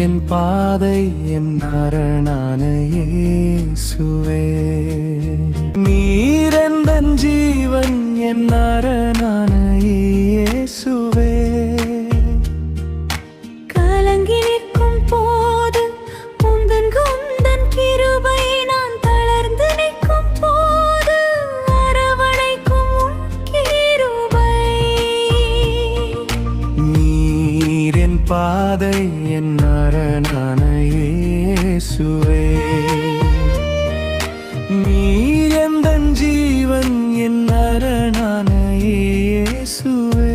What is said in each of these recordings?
என் பாதை என் அரணான இயேசுவே நீர் எந்தன் ஜீவன் என் அரணான இயேசுவே கலங்கி நிற்கும் போது உந்தன் குந்தன் கிருபை நான் தளர்ந்து நிற்கும் போது அரவணைக்கும் உன் கிருபை நீர் என் பாதை என் அரணான இயேசுவே நீர் எந்தன் ஜீவன் என் அரணான இயேசுவே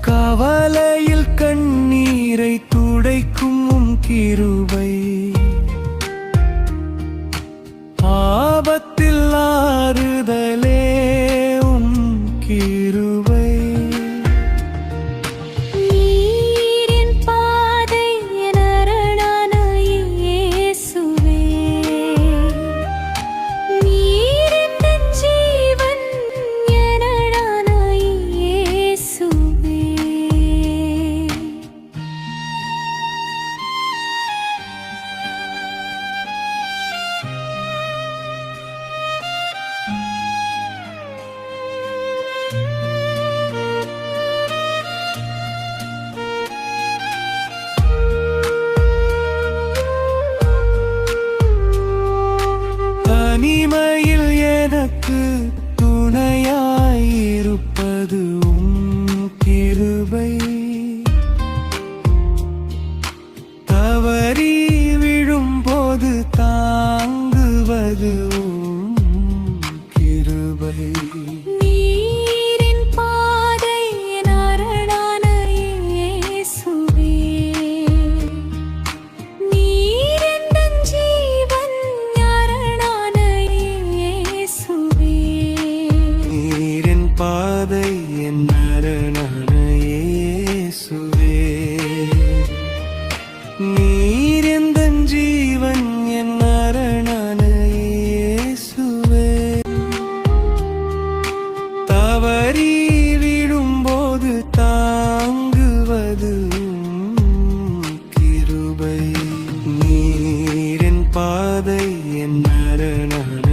கவலையில் கண்ணீரை துடைக்கும் உம் கிருபை ஆபத்தில் ஆறுதலே உம் கிருபை நீர் என் பாதை என் அரணான இயேசுவே நீர் எந்தன் ஜீவன் என் அரணான இயேசுவே தனிமையில் எனக்கு துணையாயிருப்பது உம் கிருபை தவறி விழும்போது தாங்குவது உம் கிருபை நீர் என் பாதை என் அரணான இயேசுவே நீர் எந்தன் ஜீவன் அரணான இயேசுவே நீர் என் பாதை என் அரணான இயேசுவே நீர் எந்தன் ஜீவன் என் அரணான இயேசுவே தவறி விழும்போது தாங்குவது உம் கிருபை நீர் என் பாதை என் அரணான